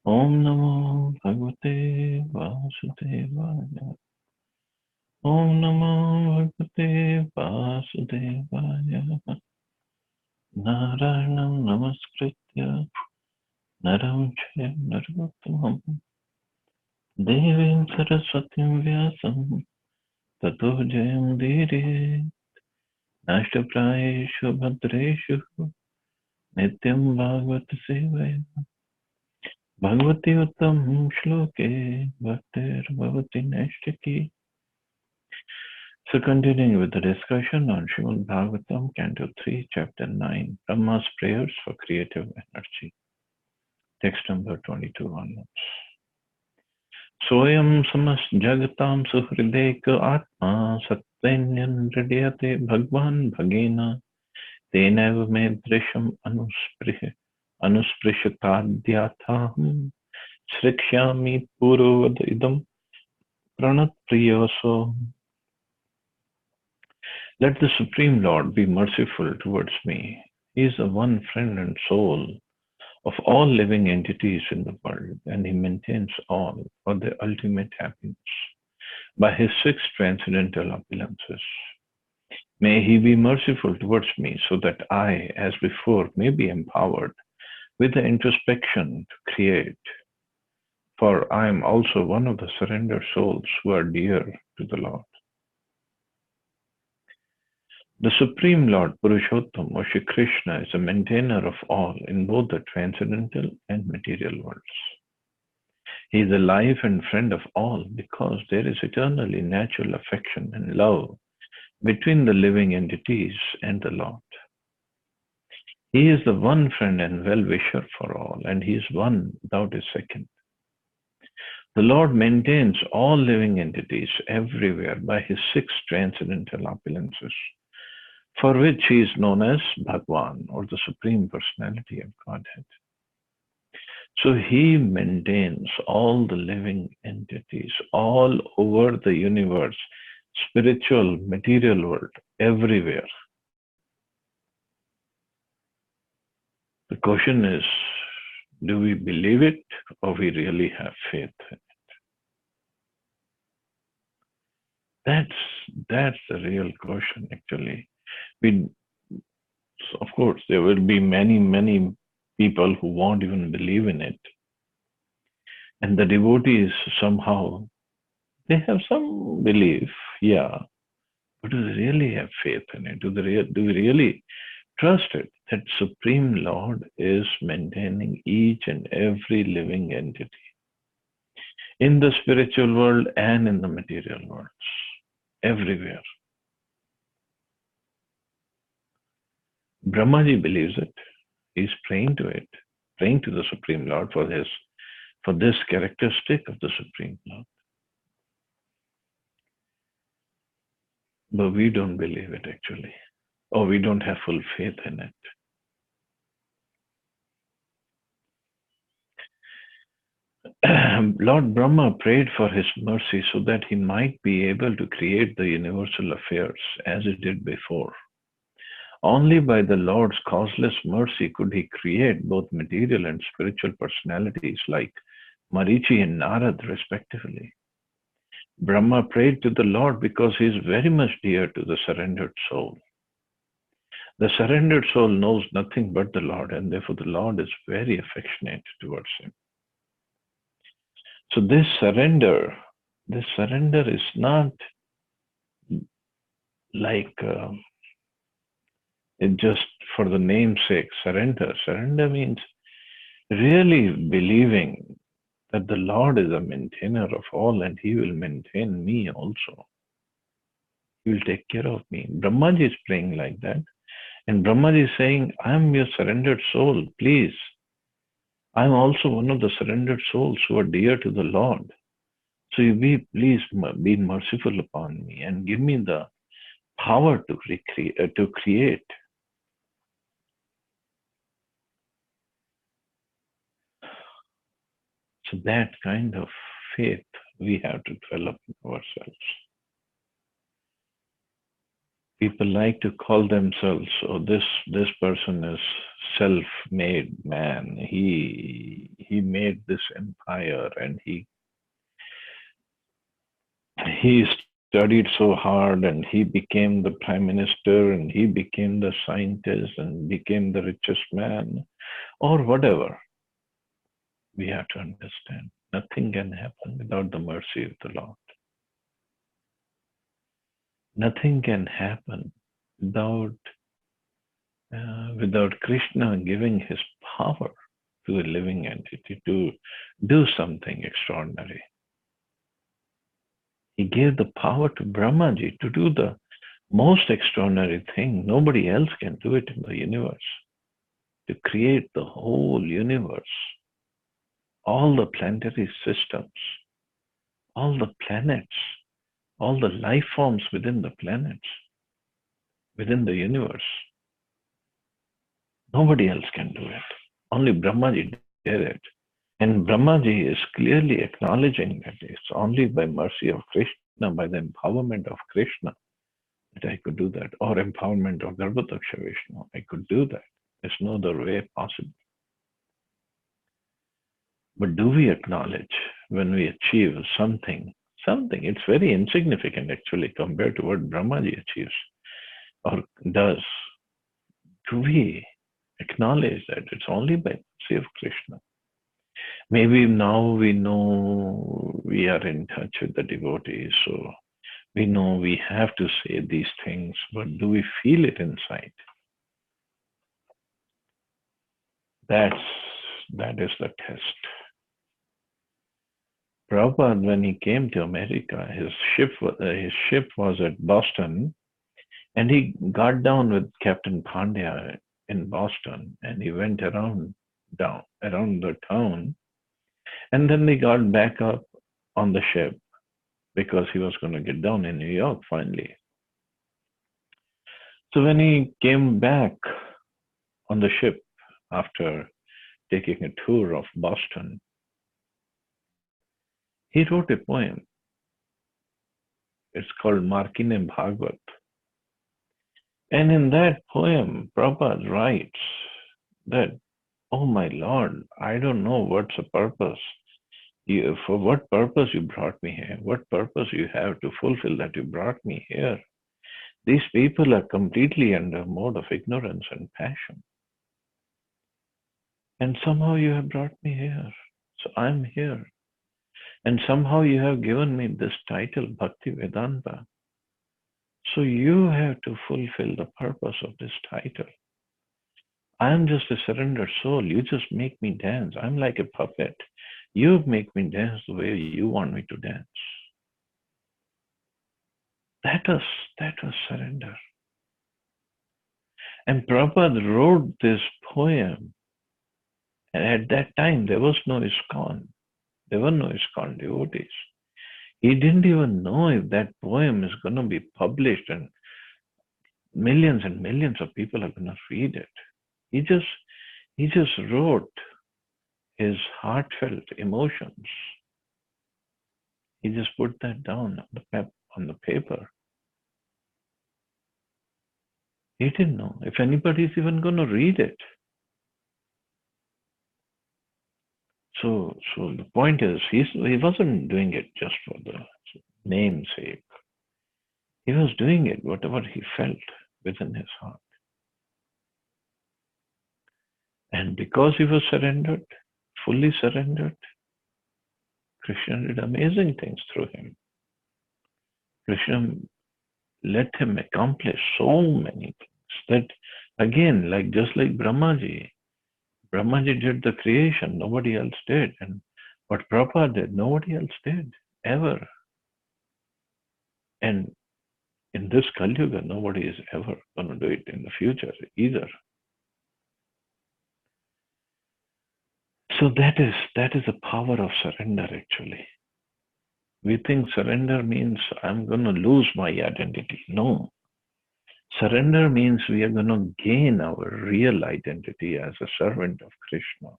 Om Namo Bhagavate Vasudevaya. Om Namo Bhagavate Vasudevaya. Narayanam Namaskritya Naram Chaiva Narottamam Devim Saraswatim Vyasam Tato Jayam Diri Nashtaprayeshu Bhadreshu Nityam Bhagavata Sevaya Bhagavati Uttam Shloke Bhaktir Bhavati Nashtaki. So continuing with the discussion on Srimad Bhagavatam, Canto 3, Chapter 9, Brahma's Prayers for Creative Energy. Text number 22 onwards. Soyam samas jagatam suhrideka atma sattvenyan hridayate bhagwan bhagena tenev me drisham anusprishatadhyatham srikshami purovad idam pranat priyoso. Let the Supreme Lord be merciful towards me. He is the one friend and soul of all living entities in the world, and he maintains all for their ultimate happiness by his 6 transcendental opulences. May he be merciful towards me so that I, as before, may be empowered with the introspection to create, for I am also one of the surrendered souls who are dear to the Lord. The Supreme Lord Purushottam or Shri Krishna is a maintainer of all in both the transcendental and material worlds. He is the life and friend of all because there is eternally natural affection and love between the living entities and the Lord. He is the one friend and well-wisher for all, and he is one without a second. The Lord maintains all living entities everywhere by his 6 transcendental opulences, for which he is known as Bhagwan, or the Supreme Personality of Godhead. So he maintains all the living entities all over the universe, spiritual, material world, everywhere. The question is, do we believe it or we really have faith in it? That's the real question, actually. Of course, there will be many people who won't even believe in it. And the devotees somehow, they have some belief, yeah. But do they really have faith in it? Do we really trust it that Supreme Lord is maintaining each and every living entity in the spiritual world and in the material worlds, everywhere? Brahmaji believes it. He's praying to it, praying to the Supreme Lord for this characteristic of the Supreme Lord. But we don't believe it, actually, or we don't have full faith in it. Lord Brahma prayed for his mercy so that he might be able to create the universal affairs as he did before. Only by the Lord's causeless mercy could he create both material and spiritual personalities like Marichi and Narad, respectively. Brahma prayed to the Lord because he is very much dear to the surrendered soul. The surrendered soul knows nothing but the Lord, and therefore the Lord is very affectionate towards him. So this surrender is not like it just for the namesake surrender. Surrender means really believing that the Lord is a maintainer of all and he will maintain me also. He will take care of me. Brahmaji is praying like that. And Brahmaji is saying, I am your surrendered soul, please. I am also one of the surrendered souls who are dear to the Lord. So you please be merciful upon me and give me the power to create. So that kind of faith we have to develop in ourselves. People like to call themselves, oh, this person is self-made man. He made this empire, and he studied so hard, and he became the prime minister, and he became the scientist, and became the richest man, or whatever. We have to understand nothing can happen without the mercy of the Lord. Nothing can happen without without Krishna giving his power to a living entity to do something extraordinary. He gave the power to Brahmaji to do the most extraordinary thing. Nobody else can do it in the universe. To create the whole universe, all the planetary systems, all the planets, all the life forms within the planets, within the universe. Nobody else can do it. Only Brahmaji did it. And Brahmaji is clearly acknowledging that it's only by mercy of Krishna, by the empowerment of Krishna, that I could do that, or empowerment of Garbhodaksha Vishnu. I could do that. There's no other way possible. But do we acknowledge when we achieve something? Something, it's very insignificant actually compared to what Brahmaji achieves or does. Do we acknowledge that it's only by mercy of Krishna? Maybe now we know we are in touch with the devotees, so we know we have to say these things, but do we feel it inside? That is the test. Prabhupada, when he came to America, his ship was at Boston, and he got down with Captain Pandya in Boston, and he went around the town, and then they got back up on the ship because he was going to get down in New York finally. So when he came back on the ship after taking a tour of Boston, he wrote a poem. It's called Markine Bhagwat. And in that poem, Prabhupada writes that, oh my Lord, I don't know what's the purpose. For what purpose you brought me here? What purpose you have to fulfill that you brought me here? These people are completely under a mode of ignorance and passion. And somehow you have brought me here. So I'm here. And somehow you have given me this title, Bhakti Vedanta. So you have to fulfill the purpose of this title. I am just a surrendered soul. You just make me dance. I'm like a puppet. You make me dance the way you want me to dance. That was surrender. And Prabhupada wrote this poem. And at that time, there was no ISKCON. There were no ISKCON devotees. He didn't even know if that poem is going to be published and millions of people are going to read it. He just wrote his heartfelt emotions. He just put that down on the paper. He didn't know if anybody's even going to read it. So the point is, he wasn't doing it just for the namesake. He was doing it whatever he felt within his heart. And because he was surrendered, fully surrendered, Krishna did amazing things through him. Krishna let him accomplish so many things that, again, just like Brahmaji did the creation, nobody else did. And what Prabhupada did, nobody else did, ever. And in this Kali Yuga, nobody is ever going to do it in the future either. So that is the power of surrender, actually. We think surrender means I'm going to lose my identity. No. Surrender means we are going to gain our real identity as a servant of Krishna.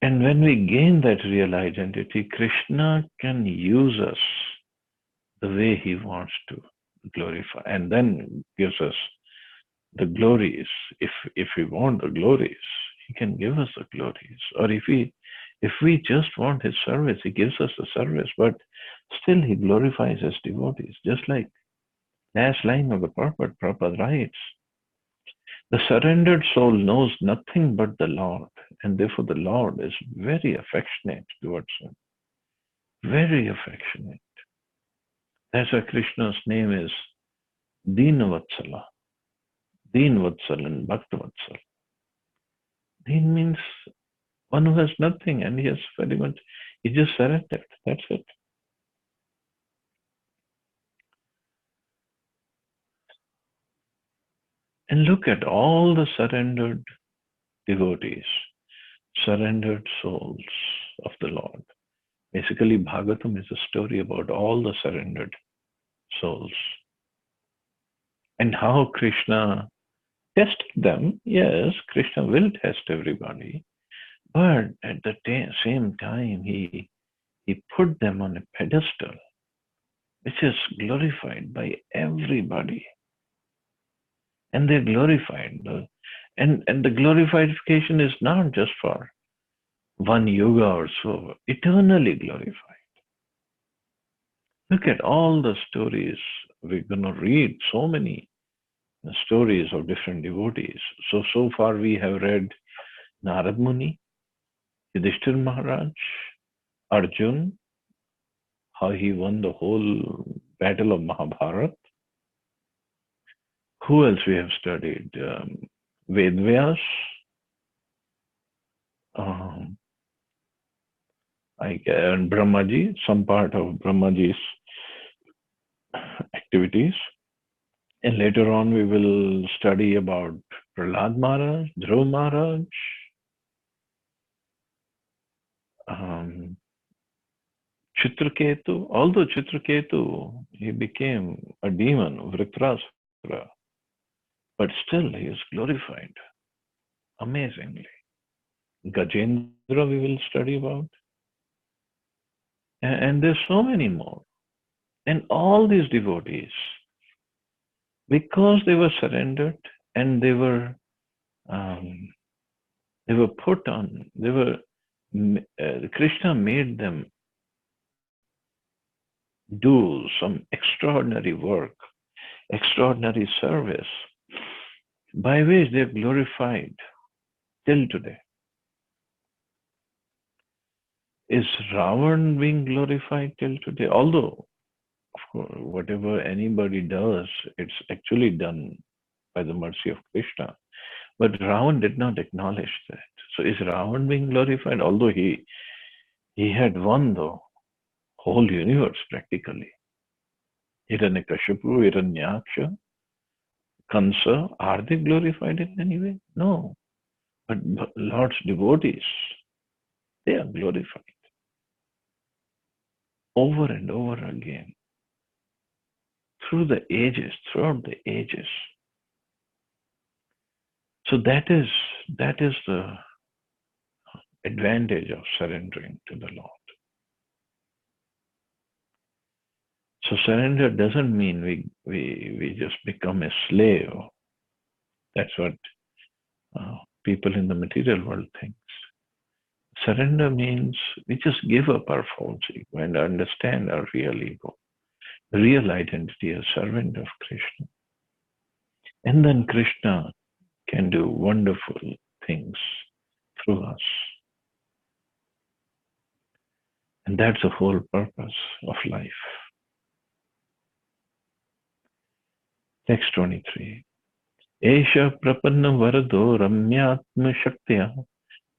And when we gain that real identity, Krishna can use us the way he wants to glorify, and then gives us the glories. If we want the glories, he can give us the glories. Or if we just want his service, he gives us the service, but still he glorifies his devotees. Just like last line of the Prabhupada writes, the surrendered soul knows nothing but the Lord, and therefore the Lord is very affectionate towards him. Very affectionate. That's why Krishna's name is Dinavatsala. Dinvatsal and Bhaktavatsal. Din means one who has nothing, and he has very much, he just surrendered. That's it. And look at all the surrendered devotees, surrendered souls of the Lord. Basically, Bhagavatam is a story about all the surrendered souls and how Krishna tested them. Yes, Krishna will test everybody, but at the same time, he put them on a pedestal, which is glorified by everybody. And they're glorified. And the glorification is not just for one yuga or so, eternally glorified. Look at all the stories. We're going to read so many stories of different devotees. So far we have read Narad Muni, Yudhishthir Maharaj, Arjun, how he won the whole battle of Mahabharat. Who else we have studied? Vedvyas, and Brahmaji, some part of Brahmaji's activities. And later on, we will study about Prahlad Maharaj, Dhruv Maharaj, Chitraketu. Although Chitraketu, he became a demon, Vritrasura, but still he is glorified amazingly. Gajendra, we will study about. And there's so many more. And all these devotees, because they were surrendered and they were put on, Krishna made them do some extraordinary work, extraordinary service, by which they're glorified till today. Is Ravan being glorified till today? Although, of course, whatever anybody does, it's actually done by the mercy of Krishna. But Ravan did not acknowledge that. So is Ravan being glorified? Although he had won the whole universe practically. Hiranyakashipu, Hiranyaksha, Kansa, are they glorified in any way? No. But Lord's devotees, they are glorified over and over again throughout the ages. So that is the advantage of surrendering to the Lord. So surrender doesn't mean we just become a slave. That's what people in the material world think. Surrender means we just give up our false ego and understand our real ego, real identity as servant of Krishna. And then Krishna can do wonderful things through us. And that's the whole purpose of life. Text 23. Esha prapanna varado ramyatma shaktya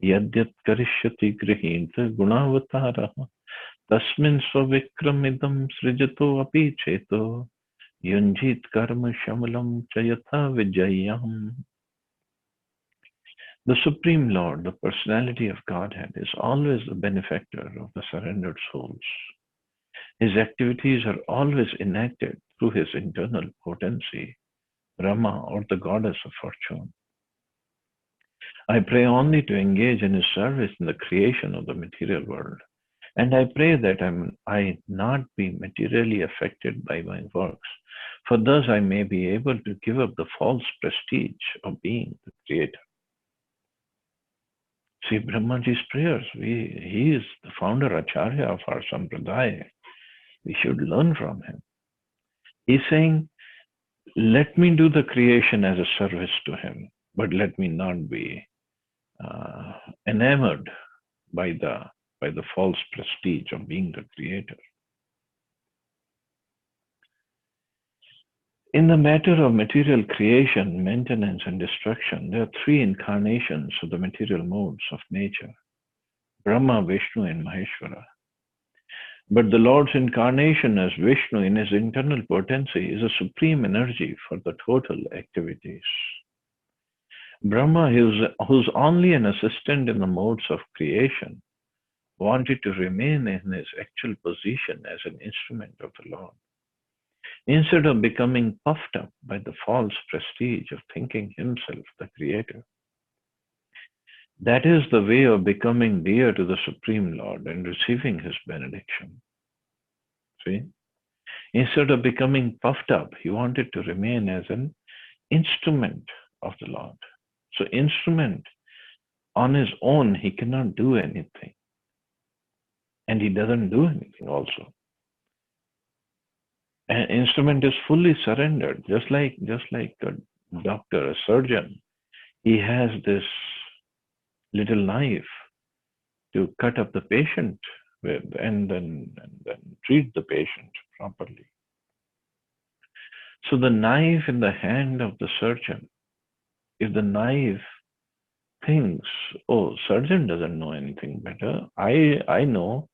yadyat karishyati grihinta gunavataraha tasmin svavikramidam srijato api cheto yunjit karma shamalam chayatha vijayam. The Supreme Lord, the personality of Godhead, is always the benefactor of the surrendered souls. His activities are always enacted through his internal potency, Rama, or the goddess of fortune. I pray only to engage in his service in the creation of the material world. And I pray that I not be materially affected by my works, for thus I may be able to give up the false prestige of being the creator. See Brahmaji's prayers. He is the founder Acharya of our Sampradaya. We should learn from him. He's saying, let me do the creation as a service to him, but let me not be enamored by the false prestige of being the creator. In the matter of material creation, maintenance, and destruction, there are three incarnations of the material modes of nature: Brahma, Vishnu, and Maheshwara. But the Lord's incarnation as Vishnu in his internal potency is a supreme energy for the total activities. Brahma, who's only an assistant in the modes of creation, wanted to remain in his actual position as an instrument of the Lord, instead of becoming puffed up by the false prestige of thinking himself the creator. That is the way of becoming dear to the Supreme Lord and receiving his benediction. See? Instead of becoming puffed up, he wanted to remain as an instrument of the Lord. So, instrument on his own, he cannot do anything. And he doesn't do anything also. An instrument is fully surrendered, just like a doctor, a surgeon. He has this little knife to cut up the patient with and then treat the patient properly. So the knife in the hand of the surgeon, if the knife thinks, oh, surgeon doesn't know anything better, I know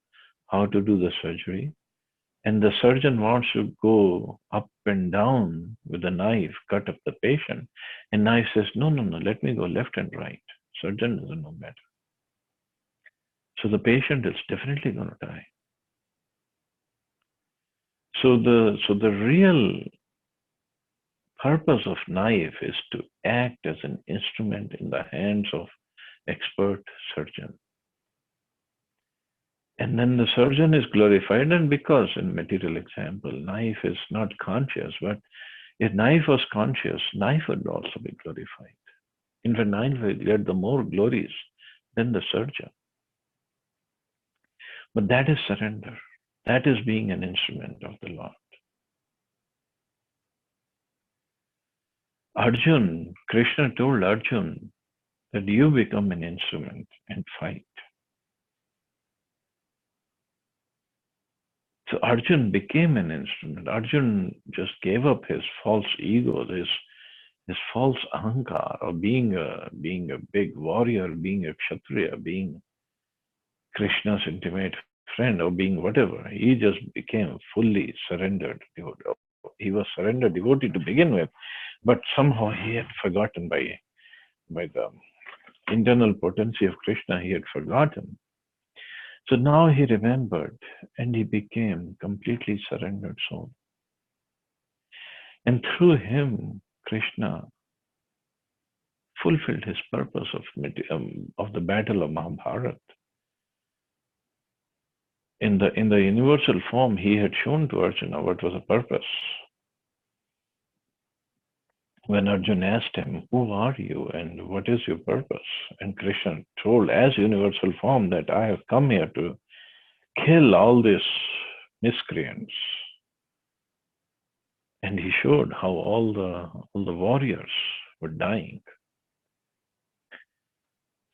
how to do the surgery, and the surgeon wants to go up and down with the knife, cut up the patient, and knife says, no, no, no, let me go left and right. Surgeon doesn't know better. So the patient is definitely going to die. So the real purpose of knife is to act as an instrument in the hands of expert surgeon. And then the surgeon is glorified, and because in material example, knife is not conscious, but if knife was conscious, knife would also be glorified. In fact, knife will get the more glories than the surgeon. But that is surrender. That is being an instrument of the Lord. Arjun, Krishna told Arjun that you become an instrument and fight. So Arjun became an instrument. Arjun just gave up his false ego, his false ahankar of being a big warrior, being a kshatriya, being Krishna's intimate friend, or being whatever. He just became fully surrendered devotee. He was surrendered devotee to begin with, but somehow he had forgotten by the internal potency of Krishna, he had forgotten. So now he remembered and he became completely surrendered soul. And through him, Krishna fulfilled his purpose of the battle of Mahabharata. In the universal form, he had shown to Arjuna what was the purpose. When Arjuna asked him, who are you and what is your purpose? And Krishna told as universal form that I have come here to kill all these miscreants. And he showed how all the warriors were dying.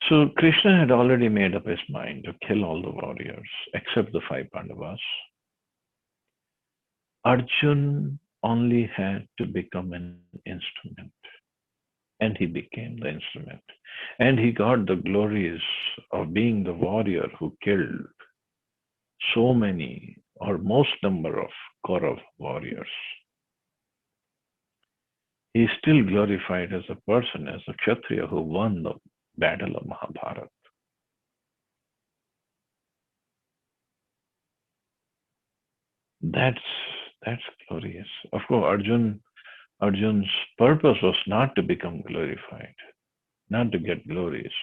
So Krishna had already made up his mind to kill all the warriors except the 5 Pandavas. Arjun only had to become an instrument, and he became the instrument. And he got the glories of being the warrior who killed so many or most number of Kaurav warriors. He is still glorified as a person, as a Kshatriya who won the battle of Mahabharata. That's glorious. Of course, Arjun's purpose was not to become glorified, not to get glories.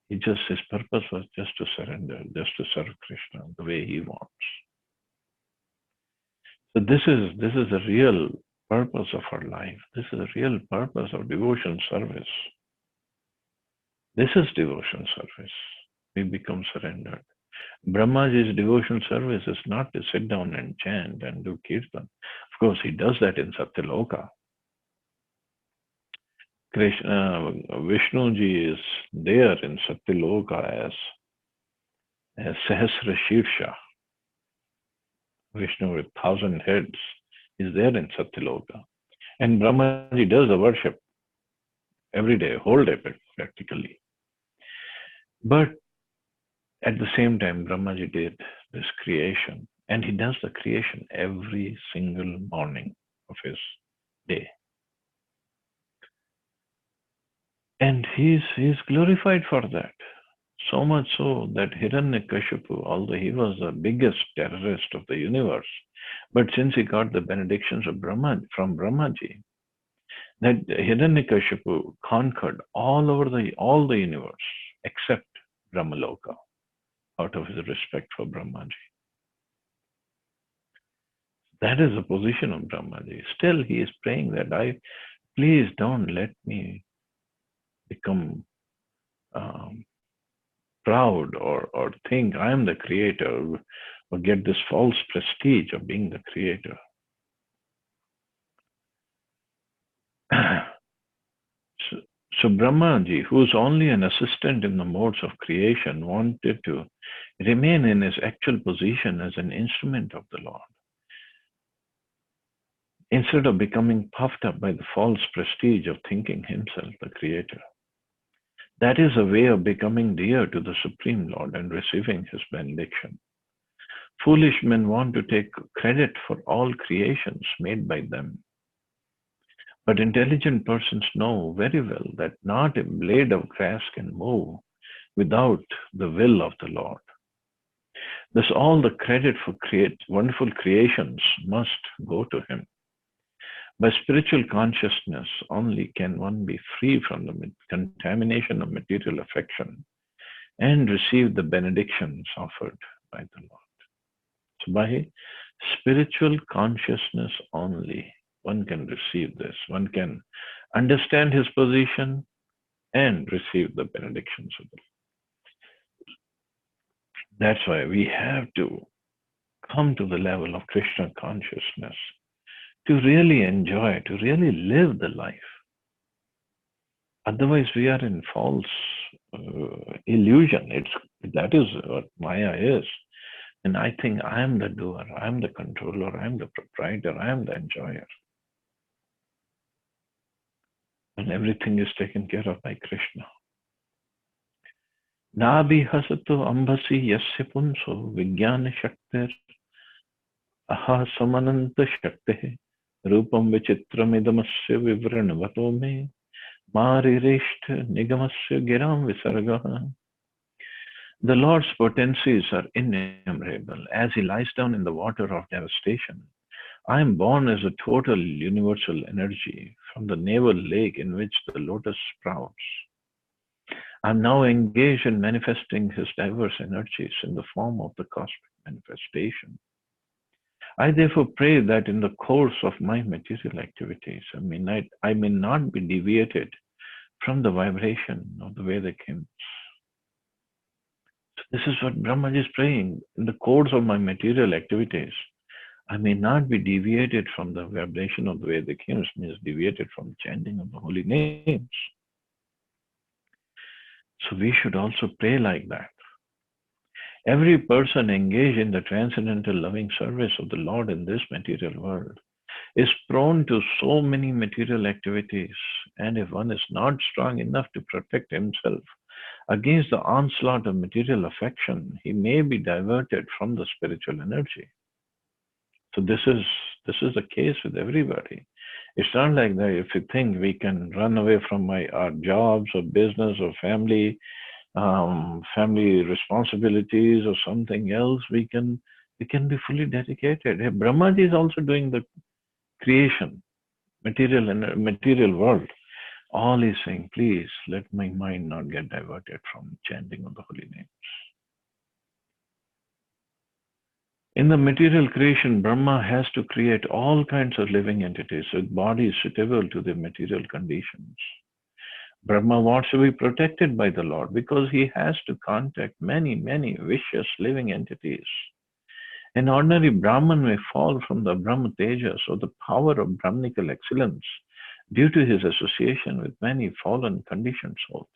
His purpose was just to surrender, just to serve Krishna the way he wants. So this is the real purpose of our life. This is the real purpose of devotion service. This is devotion service. We become surrendered. Brahmaji's devotion service is not to sit down and chant and do kirtan. Of course, he does that in Satyaloka. Krishna, Vishnuji is there in Satyaloka as Sahasra Shirsha. Vishnu with 1,000 heads is there in Satyaloka. And Brahmaji does the worship every day, whole day practically. But at the same time, Brahmaji did this creation, and he does the creation every single morning of his day. And he's glorified for that. So much so that Hiranyakashipu, although he was the biggest terrorist of the universe, but since he got the benedictions of from Brahmaji, that Hiranyakashipu conquered all the universe except Brahmaloka out of his respect for Brahmaji. That is the position of Brahmaji. Still, he is praying that please don't let me become proud or think I am the creator or get this false prestige of being the creator. So Brahmaji, who's only an assistant in the modes of creation, wanted to remain in his actual position as an instrument of the Lord. Instead of becoming puffed up by the false prestige of thinking himself the creator. That is a way of becoming dear to the Supreme Lord and receiving his benediction. Foolish men want to take credit for all creations made by them. But intelligent persons know very well that not a blade of grass can move without the will of the Lord. Thus, all the credit for wonderful creations must go to him. By spiritual consciousness only can one be free from the contamination of material affection and receive the benedictions offered by the Lord. So by spiritual consciousness only, one can receive this. One can understand his position and receive the benedictions of the Lord. That's why we have to come to the level of Krishna consciousness to really enjoy, to really live the life. Otherwise, we are in false illusion. That is what Maya is. And I think I am the doer, I am the controller, I am the proprietor, I am the enjoyer. And everything is taken care of by Krishna. Nabhi hasato ambasi yasya punso vijnana shaktir aha samananta shakti rupam vichitram idamasya vivranavato me maririshta nigamasya giram visargaha. The Lord's potencies are innumerable. As he lies down in the water of devastation, I am born as a total universal energy from the navel lake in which the lotus sprouts. I am now engaged in manifesting his diverse energies in the form of the cosmic manifestation. I therefore pray that in the course of my material activities, I may not be deviated from the vibration of the Vedic hymns. So this is what Brahmaji is praying. In the course of my material activities, I may not be deviated from the vibration of the Vedic hymns, means deviated from chanting of the holy names. So we should also pray like that. Every person engaged in the transcendental loving service of the Lord in this material world is prone to so many material activities, and if one is not strong enough to protect himself against the onslaught of material affection, he may be diverted from the spiritual energy. So this is the case with everybody. It's not like that if you think we can run away from our jobs or business or family responsibilities or something else, we can be fully dedicated. Brahmaji is also doing the creation, material world. All is saying, please let my mind not get diverted from chanting of the holy names. In the material creation, Brahma has to create all kinds of living entities with bodies suitable to the material conditions. Brahma wants to be protected by the Lord because he has to contact many, many vicious living entities. An ordinary Brahman may fall from the Brahma Tejas or the power of Brahminical excellence due to his association with many fallen conditioned souls.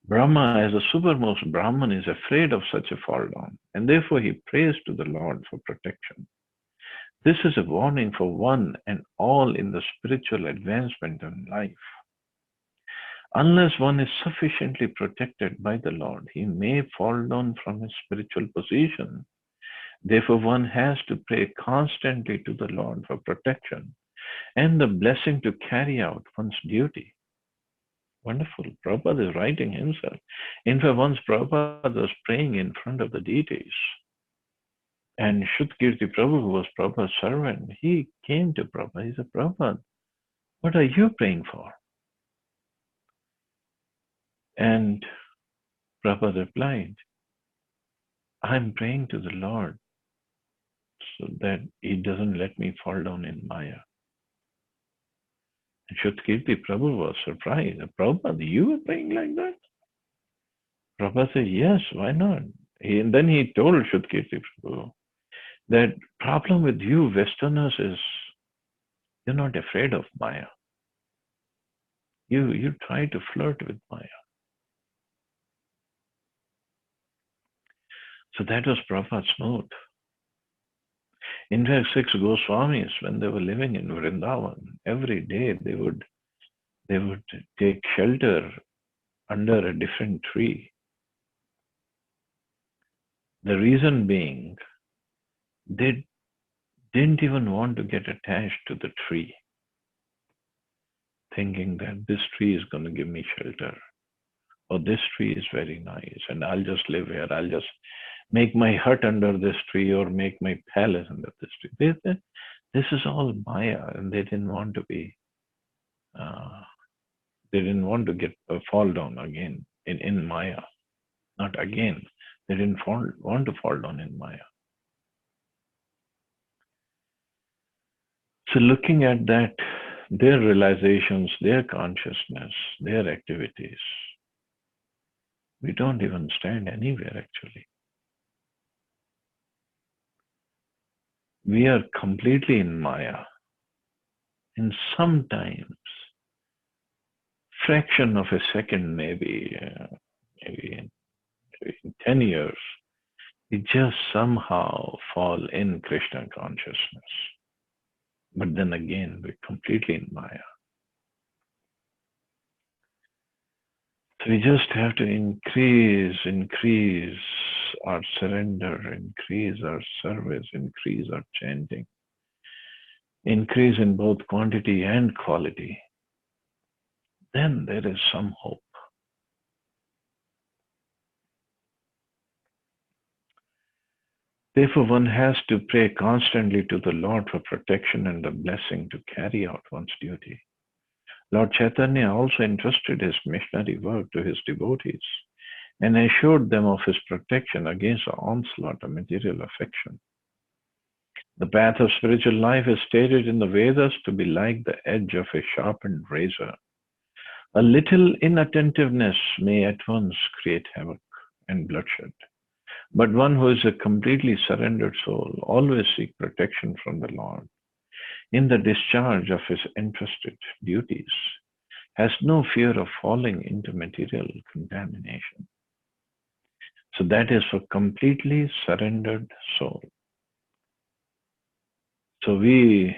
Brahma, as the supermost Brahman, is afraid of such a fall down, and therefore he prays to the Lord for protection. This is a warning for one and all in the spiritual advancement in life. Unless one is sufficiently protected by the Lord, he may fall down from his spiritual position. Therefore, one has to pray constantly to the Lord for protection and the blessing to carry out one's duty. Wonderful. Prabhupada is writing himself. In fact, once Prabhupada was praying in front of the deities, and Shuddhkirti Prabhu, who was Prabhupada's servant, he came to Prabhupada. He said, Prabhupada, what are you praying for? And Prabhupada replied, I'm praying to the Lord so that he doesn't let me fall down in Maya. And Shuddhkirti Prabhu was surprised. Prabhupada, you were praying like that? Prabhupada said, yes, why not? And then he told Shuddhkirti Prabhu that problem with you Westerners is you're not afraid of Maya. You try to flirt with Maya. So that was Prabhupada's mood. In fact, 6 Goswamis, when they were living in Vrindavan, every day they would take shelter under a different tree. The reason being, they didn't even want to get attached to the tree, thinking that this tree is going to give me shelter, or this tree is very nice, and I'll just live here. I'll just make my hut under this tree or make my palace under this tree. This is all Maya, and they didn't want to be. They didn't want to get fall down again in Maya. Not again. They didn't want to fall down in Maya. So looking at that, their realizations, their consciousness, their activities, we don't even stand anywhere actually. We are completely in Maya. And sometimes, fraction of a second, maybe in 10 years, we just somehow fall in Krishna consciousness. But then again, we're completely in Maya. So we just have to increase our surrender, increase our service, increase our chanting, increase in both quantity and quality. Then there is some hope. Therefore, one has to pray constantly to the Lord for protection and the blessing to carry out one's duty. Lord Chaitanya also entrusted his missionary work to his devotees and assured them of his protection against the onslaught of material affection. The path of spiritual life is stated in the Vedas to be like the edge of a sharpened razor. A little inattentiveness may at once create havoc and bloodshed. But one who is a completely surrendered soul always seeks protection from the Lord in the discharge of his entrusted duties, has no fear of falling into material contamination. So that is for completely surrendered soul. So we,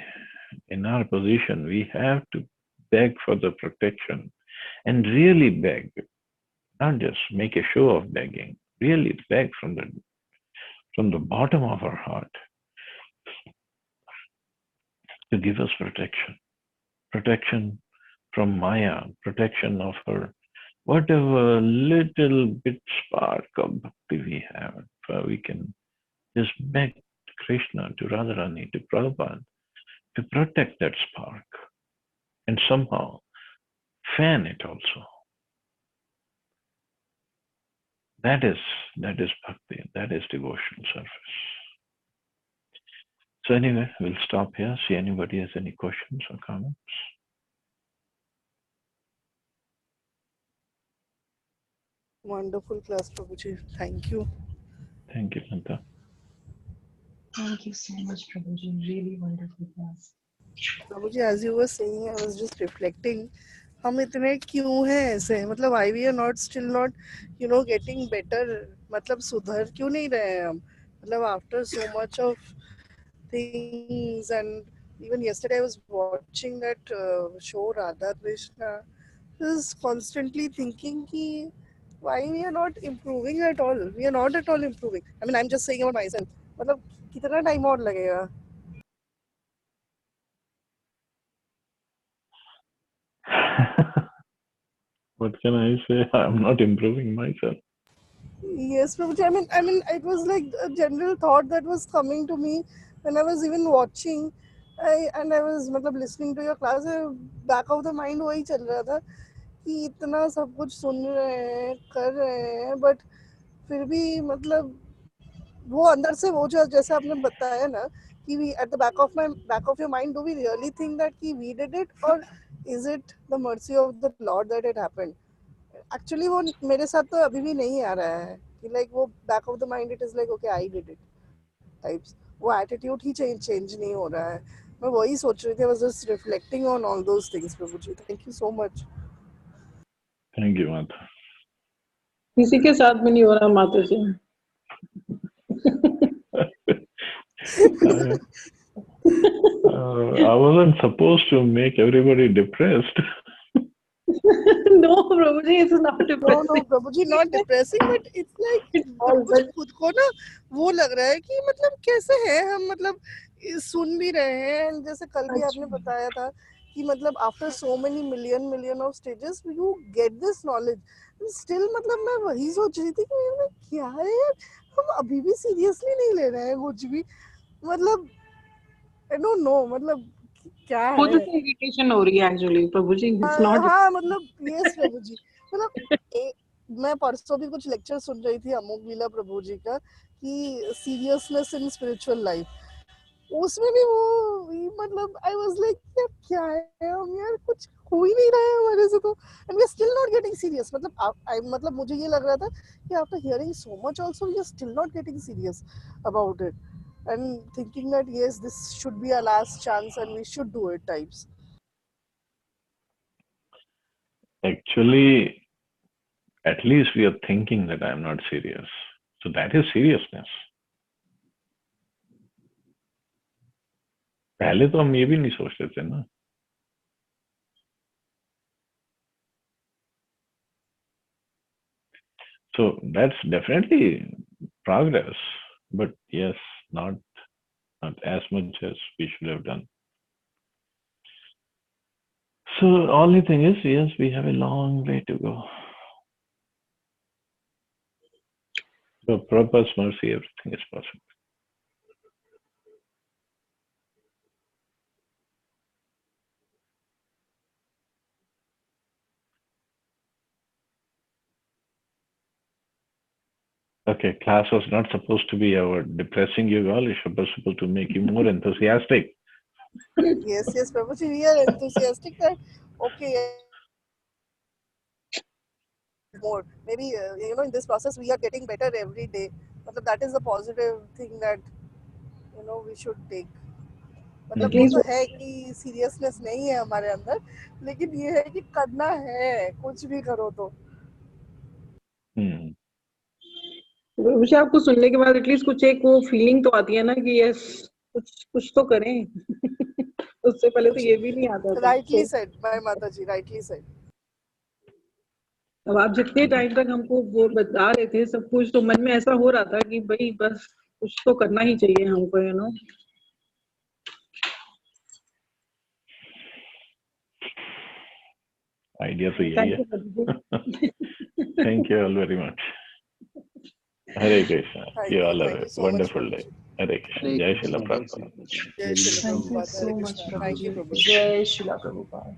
in our position, we have to beg for the protection and really beg, not just make a show of begging, really beg from the bottom of our heart to give us protection from Maya, protection of her, whatever little bit spark of bhakti we have. We can just beg Krishna, to Radharani, to Prabhupada, to protect that spark and somehow fan it also. That is bhakti, that is devotional service. So anyway, we'll stop here. See anybody has any questions or comments. Wonderful class, Prabhuji. Thank you. Thank you, Manta. Thank you so much, Prabhuji. Really wonderful class. Prabhuji, as you were saying, I was just reflecting. हम इतने क्यों हैं ऐसे, मतलब why we are not still not getting better, मतलब सुधर क्यों नहीं रहे हैं हम, मतलब after so much of things. And even yesterday I was watching that show Radha Krishna. I was constantly thinking ki why we are not improving at all. We are not at all improving. I mean, I'm just saying about myself. मतलब कितना time और लगेगा. What can I say? I'm not improving myself. Yes, Prabhuji. I mean, it was like a general thought that was coming to me when I was even watching. I was मतलब listening to your class. Back of the mind वही चल रहा था कि इतना सब कुछ सुन रहे हैं, कर रहे हैं, but फिर भी मतलब वो अंदर से वो जो जैसे आपने बताया ना कि we at the back of your mind, do we really think that कि we did it, or is it the mercy of the Lord that it happened? Actually वो मेरे साथ तो अभी भी नहीं आ रहा है कि लाइक वो back of the mind it is like okay I did it types, वो एटीट्यूड ही चेंज नहीं हो रहा है. मैं वही सोच रही थी, I was just reflecting on all those things. Prabhu ji, thank you so much. Thank you, Manta. किसी के साथ भी नहीं हो रहा माता जी. I wasn't supposed to make everybody depressed. No, Prabhuji, it's not no depressing. Prabhu ji, not depressing, but it's like It's all Prabhu ji but खुद को ना वो लग रहा है कि मतलब कैसे है हम, मतलब सुन भी रहे हैं. And जैसे कल भी आपने बताया था कि मतलब after so many million of stages you get this knowledge. Still मतलब मैं वही सोच रही थी कि मैं क्या है यार, हम अभी भी सीरियसली नहीं ले रहे हैं कुछ भी. मतलब आई डोंट नो, मतलब क्या खुद है. से इरिटेशन हो रही है एक्चुअली. Prabhuji, it's not. हाँ मतलब यस प्रभु जी, मतलब मैं परसों भी कुछ लेक्चर सुन रही थी अमोक लीला प्रभु जी का कि सीरियसनेस इन स्पिरिचुअल लाइफ. उसमें भी मतलब आई वाज लाइक यार क्या है हम यार, कुछ हो ही नहीं रहा है हमारे से तो. And we are still not getting serious. मतलब आई मतलब मुझे ये लग रहा था कि after hearing so much also we are still not getting serious about it and thinking that yes this should be our last chance and we should do it types. Actually, at least we are thinking that I'm not serious. So that is seriousness. पहले तो हम ये भी नहीं सोचते थे ना. So that's definitely progress, but yes, not as much as we should have done. So only thing is, yes, we have a long way to go. So Prabhupada's mercy, everything is possible. Okay, class was not supposed to be about depressing you all. It was supposed to make you more enthusiastic. Yes, Prabhuji, we are enthusiastic that okay, yes, we should improve more. Maybe in this process we are getting better every day. मतलब that is the positive thing that we should take. मतलब At वो least तो है कि seriousness नहीं है हमारे अंदर, लेकिन ये है कि करना है, कुछ भी करो तो. प्रभुजी, आपको सुनने के बाद एटलीस्ट कुछ एक वो फीलिंग तो आती है ना कि यस कुछ तो करें. उससे पहले तो ये भी नहीं आता था. राइटली सेड बाय माता जी, राइटली सेड. अब आप जितने टाइम तक हमको वो बता रहे थे सब कुछ, तो मन में ऐसा हो रहा था कि भाई बस कुछ तो करना ही चाहिए हमको, Idea तो यही थैंक है. You Prabhuji. Thank you all very much. Hare Krishna. You all have thank a you so much wonderful Prabhu day. Ji. Hare Krishna. Hare Jai Srila Krishna, Jai Shri Prabhupada. Krishna. जय Shri Thank you Prabhupada. so Hare much, Krishna. Thank you Prabhuji. Prabhu ji. Jai Shri Prabhupada.